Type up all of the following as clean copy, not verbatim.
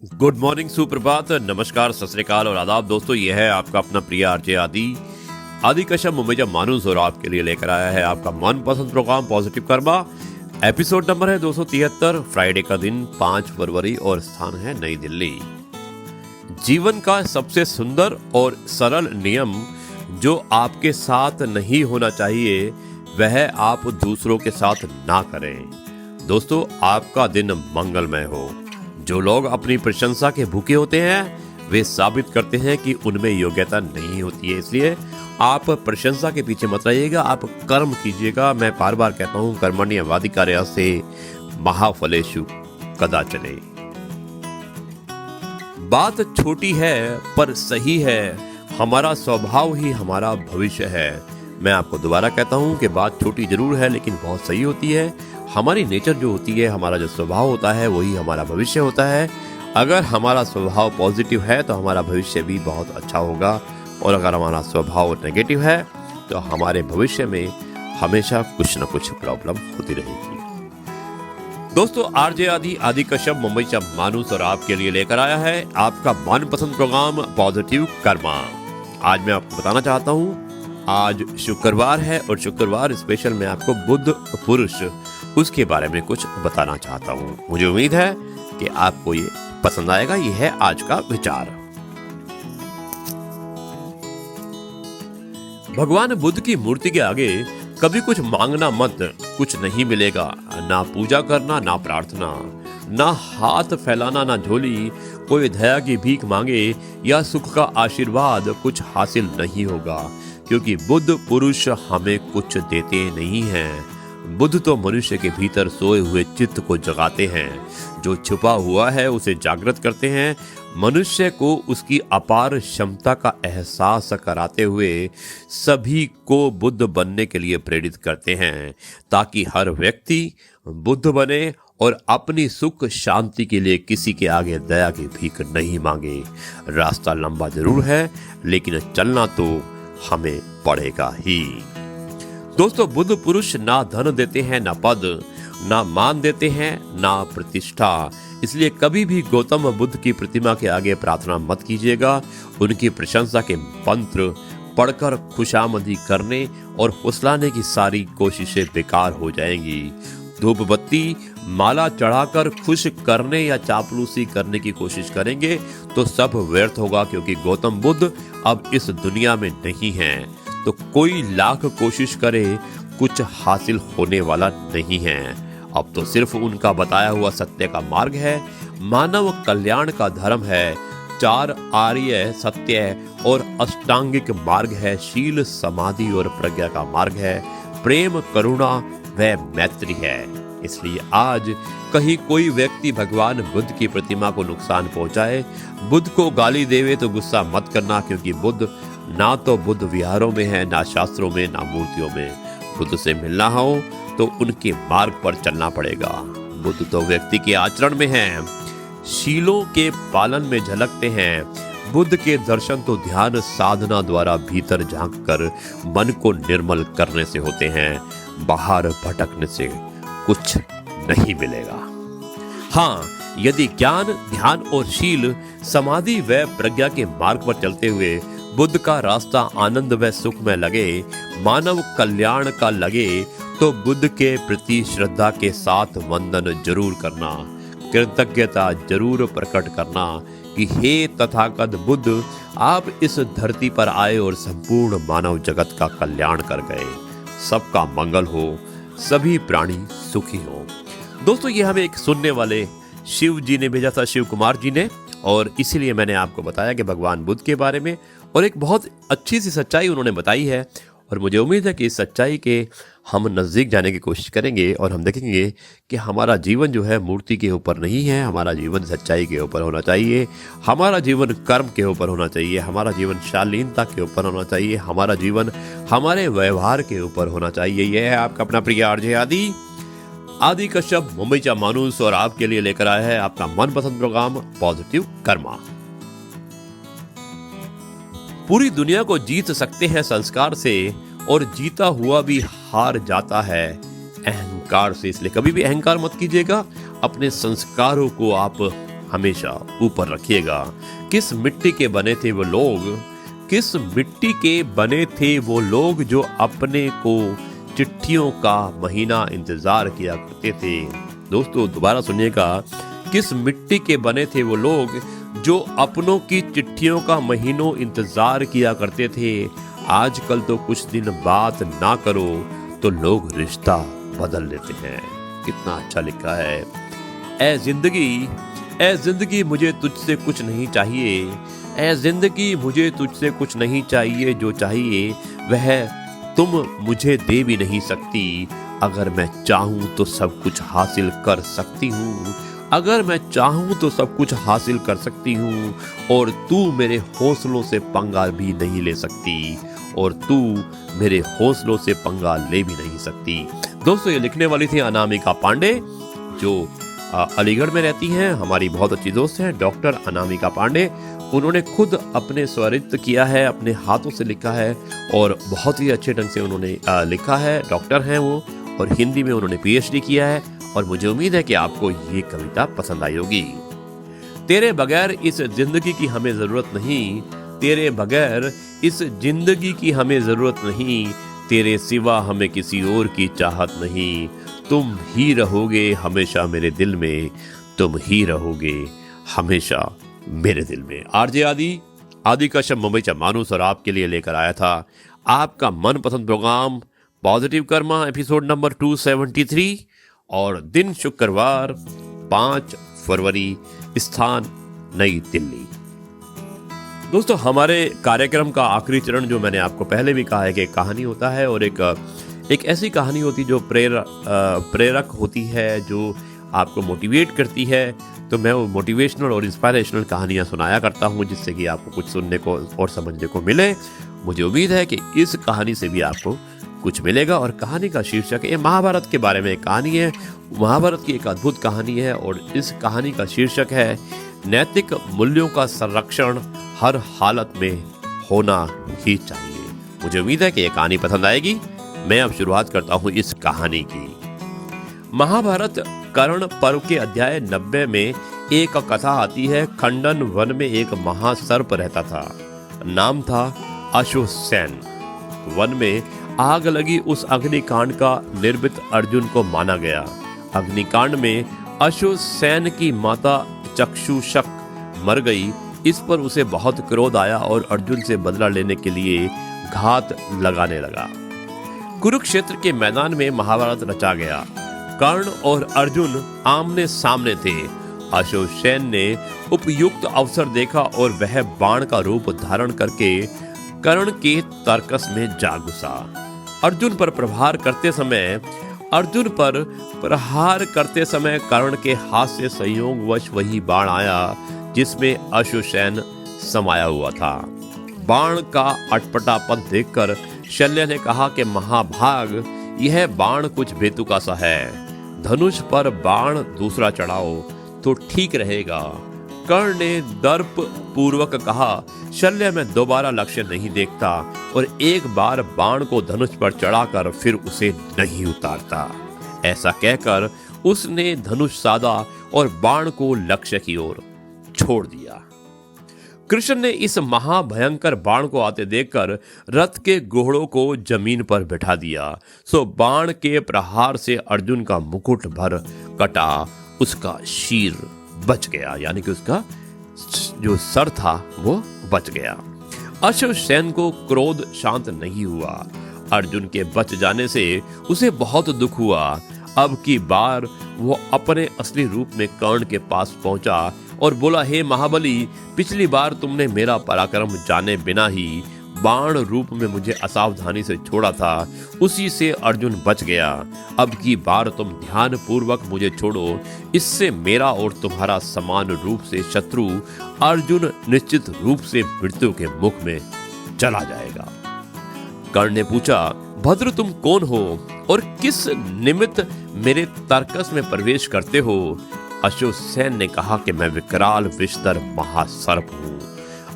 Good morning, सुप्रभात, नमस्कार, सत श्री अकाल और आदाब दोस्तों। यह है आपका अपना प्रिय आरजे आदि कश्यप मुंबई का मानुस और आपके लिए लेकर आया है आपका मनपसंद program positive karma. Episode number है 273, फ्राइडे का दिन 5 फरवरी और स्थान है नई दिल्ली। जीवन का सबसे सुंदर और सरल नियम जो आपके साथ नहीं होना चाहिए वह आप दूसरों के साथ ना करें। दोस्तों, आपका दिन मंगलमय हो। जो लोग अपनी प्रशंसा के भूखे होते हैं वे साबित करते हैं कि उनमें योग्यता नहीं होती है, इसलिए आप प्रशंसा के पीछे मत रहिएगा, आप कर्म कीजिएगा। मैं बार बार कहता हूं, कर्मण्येवाधिकारस्ते महाफलेषु कदाचन। बात छोटी है पर सही है, हमारा स्वभाव ही हमारा भविष्य है। मैं आपको दोबारा कहता हूं कि बात छोटी जरूर है लेकिन बहुत सही होती है। हमारी नेचर जो होती है, हमारा जो स्वभाव होता है वही हमारा भविष्य होता है। अगर हमारा स्वभाव पॉजिटिव है तो हमारा भविष्य भी बहुत अच्छा होगा, और अगर हमारा स्वभाव नेगेटिव है तो हमारे भविष्य में हमेशा कुछ न कुछ प्रॉब्लम होती रहेगी। दोस्तों, आरजे आदि कश्यप मुंबई से मानुस और आपके लिए लेकर आया है आपका मनपसंद प्रोग्राम पॉजिटिव कर्मा। आज मैं आपको बताना चाहता हूँ, आज शुक्रवार है और शुक्रवार स्पेशल मैं आपको बुध पुरुष उसके बारे में कुछ बताना चाहता हूँ। मुझे उम्मीद है कि आपको ये पसंद आएगा। ये है आज का विचार। भगवान बुद्ध की मूर्ति के आगे कभी कुछ मांगना मत, कुछ नहीं मिलेगा। ना पूजा करना, ना प्रार्थना, ना हाथ फैलाना, ना झोली। कोई दया की भीख मांगे या सुख का आशीर्वाद, कुछ हासिल नहीं होगा, क्योंकि बुद्ध पुरुष हमें कुछ देते नहीं हैं। बुद्ध तो मनुष्य के भीतर सोए हुए चित्त को जगाते हैं, जो छुपा हुआ है उसे जागृत करते हैं। मनुष्य को उसकी अपार क्षमता का एहसास कराते हुए सभी को बुद्ध बनने के लिए प्रेरित करते हैं, ताकि हर व्यक्ति बुद्ध बने और अपनी सुख शांति के लिए किसी के आगे दया की भीख नहीं मांगे। रास्ता लंबा जरूर है लेकिन चलना तो हमें पड़ेगा ही। दोस्तों, बुद्ध पुरुष ना धन देते हैं, ना पद, ना मान देते हैं, ना प्रतिष्ठा। इसलिए कभी भी गौतम बुद्ध की प्रतिमा के आगे प्रार्थना मत कीजिएगा। उनकी प्रशंसा के मंत्र पढ़कर खुशामदी करने और फुसलाने की सारी कोशिशें बेकार हो जाएंगी। धूप बत्ती माला चढ़ाकर खुश करने या चापलूसी करने की कोशिश करेंगे तो सब व्यर्थ होगा, क्योंकि गौतम बुद्ध अब इस दुनिया में नहीं हैं। तो कोई लाख कोशिश करे कुछ हासिल होने वाला नहीं है। अब तो सिर्फ उनका बताया हुआ सत्य का मार्ग है, मानव कल्याण का धर्म है, 4 आर्य सत्य और अष्टांगिक मार्ग है, शील समाधि और प्रज्ञा का मार्ग है, प्रेम करुणा व मैत्री है। इसलिए आज कहीं कोई व्यक्ति भगवान बुद्ध की प्रतिमा को नुकसान पहुंचाए, बुद्ध को गाली देवे तो गुस्सा मत करना, क्योंकि बुद्ध ना तो बुद्ध विहारों में है, ना शास्त्रों में, ना मूर्तियों में। बुद्ध से मिलना हो तो उनके मार्ग पर चलना पड़ेगा। बुद्ध तो व्यक्ति के आचरण में हैं, शीलों के पालन में झलकते हैं। बुद्ध के दर्शन तो ध्यान साधना द्वारा भीतर झांककर मन को निर्मल करने से होते हैं। बाहर भटकने से कुछ नहीं मिलेगा। हाँ, यदि ज्ञान, ध्यान और शील, समाधि व प्रज्ञा के मार्ग पर चलते हुए बुद्ध का रास्ता आनंद व सुख में लगे, मानव कल्याण का लगे, तो बुद्ध के प्रति श्रद्धा के साथ वंदन जरूर करना, कृतज्ञता जरूर प्रकट करना कि हे तथागत बुद्ध, आप इस धरती पर आए और संपूर्ण मानव जगत का कल्याण कर गए। सबका मंगल हो, सभी प्राणी सुखी हो। दोस्तों, ये हमें एक सुनने वाले शिव जी ने भेजा था, शिव कुमार जी ने, और इसीलिए मैंने आपको बताया कि भगवान बुद्ध के बारे में, और एक बहुत अच्छी सी सच्चाई उन्होंने बताई है। और मुझे उम्मीद है कि इस सच्चाई के हम नज़दीक जाने की कोशिश करेंगे और हम देखेंगे कि हमारा जीवन जो है मूर्ति के ऊपर नहीं है, हमारा जीवन सच्चाई के ऊपर होना चाहिए, हमारा जीवन कर्म के ऊपर होना चाहिए, हमारा जीवन शालीनता के ऊपर होना चाहिए, हमारा जीवन हमारे व्यवहार के ऊपर होना चाहिए। यह है आपका अपना प्रिय आरजे आदि कश्यप मुंबई का मानुस और आपके लिए लेकर आया है आपका मनपसंद प्रोग्राम पॉजिटिव कर्मा। पूरी दुनिया को जीत सकते हैं संस्कार से, और जीता हुआ भी हार जाता है अहंकार से। इसलिए कभी भी अहंकार मत कीजिएगा, अपने संस्कारों को आप हमेशा ऊपर रखिएगा। किस मिट्टी के बने थे वो लोग, किस मिट्टी के बने थे वो लोग जो अपने को चिट्ठियों का महीना इंतजार किया करते थे। दोस्तों दोबारा सुनिएगा, किस मिट्टी के बने थे वो लोग जो अपनों की चिट्ठियों का महीनों इंतजार किया करते थे। आजकल तो कुछ दिन बात ना करो तो लोग रिश्ता बदल लेते हैं। कितना अच्छा लिखा है। ए जिंदगी मुझे तुझसे कुछ नहीं चाहिए, ए जिंदगी मुझे तुझसे कुछ नहीं चाहिए, जो चाहिए वह तुम मुझे दे भी नहीं सकती। अगर मैं चाहूं तो सब कुछ हासिल कर सकती हूँ, अगर मैं चाहूं तो सब कुछ हासिल कर सकती हूँ, और तू मेरे हौसलों से पंगा भी नहीं ले सकती, और तू मेरे हौसलों से पंगा ले भी नहीं सकती। दोस्तों ये लिखने वाली थी अनामिका पांडे, जो अलीगढ़ में रहती हैं। हमारी बहुत अच्छी दोस्त हैं डॉक्टर अनामिका पांडे। उन्होंने खुद अपने स्वरित किया है, अपने हाथों से लिखा है, और बहुत ही अच्छे ढंग से उन्होंने लिखा है। डॉक्टर हैं वो, और हिंदी में उन्होंने पीएचडी किया है, और मुझे उम्मीद है कि आपको ये कविता पसंद आई होगी। तेरे बगैर इस जिंदगी की हमें जरूरत नहीं, तेरे बगैर इस जिंदगी की हमें जरूरत नहीं, तेरे सिवा हमें किसी और की चाहत नहीं। तुम ही रहोगे हमेशा मेरे दिल में, तुम ही रहोगे हमेशा मेरे दिल में। आरजे आदि का शब्द मुंबई से मानुस और आपके लिए लेकर आया था आपका मनपसंद program positive karma, episode number 273, और दिन शुक्रवार 5 फरवरी, स्थान नई दिल्ली। दोस्तों हमारे कार्यक्रम का आखिरी चरण, जो मैंने आपको पहले भी कहा है कि कहानी होता है, और एक ऐसी कहानी होती जो प्रेरक होती है, जो आपको मोटिवेट करती है। तो मैं वो मोटिवेशनल और इंस्पायरेशनल कहानियाँ सुनाया करता हूँ, जिससे कि आपको कुछ सुनने को और समझने को मिले। मुझे उम्मीद है कि इस कहानी से भी आपको कुछ मिलेगा। और कहानी का शीर्षक है, महाभारत के बारे में एक कहानी है, महाभारत की एक अद्भुत कहानी है, और इस कहानी का शीर्षक है नैतिक मूल्यों का संरक्षण हर हालत में होना ही चाहिए। मुझे उम्मीद है कि ये कहानी पसंद आएगी। मैं अब शुरुआत करता हूँ इस कहानी की। महाभारत कर्ण पर्व के अध्याय 90 में एक कथा आती है। खंडन वन में एक महासर्प रहता था, नाम था अश्वसेन। वन में आग लगी उस अग्निकांड का निर्मित अर्जुन को माना गया। अग्निकांड में अश्वसेन की माता चक्षुषक मर गई। इस पर उसे बहुत क्रोध आया और अर्जुन से बदला लेने के लिए घात लगाने लगा। कुरुक्षेत्र के मैदान में महाभारत रचा गया। कर्ण और अर्जुन आमने सामने थे। अश्वसेन ने उपयुक्त अवसर देखा और वह बाण का रूप धारण करके कर्ण के तर्कस में जा घुसा। अर्जुन पर प्रहार करते समय कर्ण के हाथ से संयोगवश वही बाण आया जिसमें अश्वसेन समाया हुआ था। बाण का अटपटापन देखकर शल्य ने कहा कि महाभाग, यह बाण कुछ बेतुका सा है। धनुष पर बाण दूसरा चढ़ाओ तो ठीक रहेगा। कर्ण ने दर्प पूर्वक कहा, शल्य मैं दोबारा लक्ष्य नहीं देखता, और एक बार बाण को धनुष पर चढ़ाकर फिर उसे नहीं उतारता। ऐसा कहकर उसने धनुष साधा और बाण को लक्ष्य की ओर छोड़ दिया। कृष्ण ने इस महाभयंकर बाण को आते देखकर रथ के घोड़ों को जमीन पर बैठा दिया। सो बाण के प्रहार से अर्जुन का मुकुट भर कटा, उसका शीर बच गया, यानी कि उसका जो सर था वो बच गया। अश्वसेन को क्रोध शांत नहीं हुआ। अर्जुन के बच जाने से उसे बहुत दुख हुआ। अब की बार वो अपने असली रूप में कर्ण के पास पहुंचा और बोला, हे महाबली, पिछली बार तुमने मेरा पराक्रम जाने बिना ही बाण रूप में मुझे असावधानी से छोड़ा था, उसी से अर्जुन बच गया। अब की बार तुम ध्यान पूर्वक मुझे छोड़ो, इससे मेरा और तुम्हारा समान रूप से शत्रु अर्जुन निश्चित रूप से मृत्यु के मुख में चला जाएगा। कर्ण ने पूछा, भद्र तुम कौन हो और किस निमित्त मेरे तर्कस में प्रवेश करते हो? अश्वसेन ने कहा कि मैं विकराल विषधर महासर्प हूँ।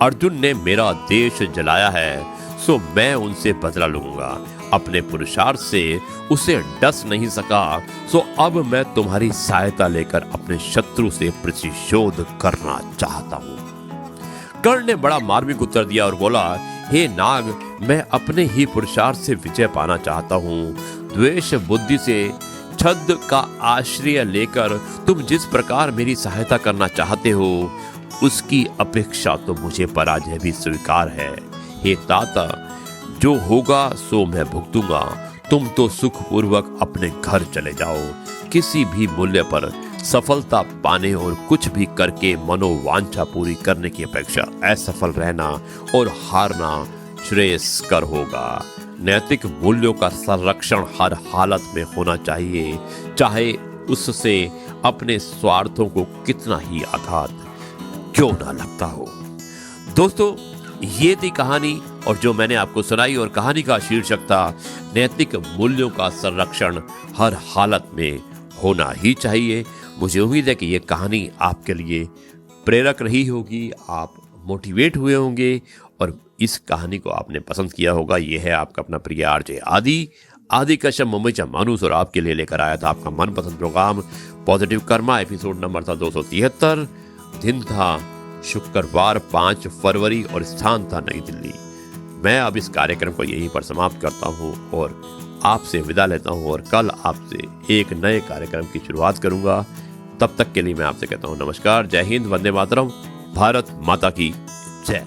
अर्जुन ने मेरा देश जलाया है, सो मैं उनसे बदला लूंगा। अपने पुरुषार्थ से उसे डस नहीं सका, सो अब मैं तुम्हारी सहायता लेकर अपने शत्रु से प्रतिशोध करना चाहता हूं। कर्ण ने बड़ा मार्मिक उत्तर दिया और बोला, हे नाग, मैं अपने ही पुरुषार्थ से विजय पाना चाहता हूँ। द्वेष बुद्धि से छद्म का आश्रय लेकर तुम जिस प्रकार मेरी सहायता करना चाहते हो, उसकी अपेक्षा तो मुझे पराजय भी स्वीकार है। हे ताता, जो होगा सो मैं भुगतूंगा। तुम तो सुखपूर्वक अपने घर चले जाओ। किसी भी मूल्य पर सफलता पाने और कुछ भी करके मनोवांछा पूरी करने की अपेक्षा असफल रहना और हारना श्रेयस्कर होगा। नैतिक मूल्यों का संरक्षण हर हालत में होना चाहिए, चाहे उससे अपने स्वार्थों को कितना ही आघात क्यों ना लगता हो। दोस्तों, ये थी कहानी और जो मैंने आपको सुनाई, और कहानी का शीर्षक था नैतिक मूल्यों का संरक्षण हर हालत में होना ही चाहिए। मुझे उम्मीद है कि ये कहानी आपके लिए प्रेरक रही होगी, आप मोटिवेट हुए होंगे और इस कहानी को आपने पसंद किया होगा। ये है आपका अपना प्रिय आरजे आदि कश्यप मुंबई से मानुस, और आपके लिए लेकर आया था आपका मनपसंद program positive karma. Episode number था 273। दिन था शुक्रवार 5 फरवरी और स्थान था नई दिल्ली। मैं अब इस कार्यक्रम को यहीं पर समाप्त करता हूँ और आपसे विदा लेता हूँ, और कल आपसे एक नए कार्यक्रम की शुरुआत करूँगा। तब तक के लिए मैं आपसे कहता हूँ नमस्कार, जय हिंद, वंदे मातरम, भारत माता की जय।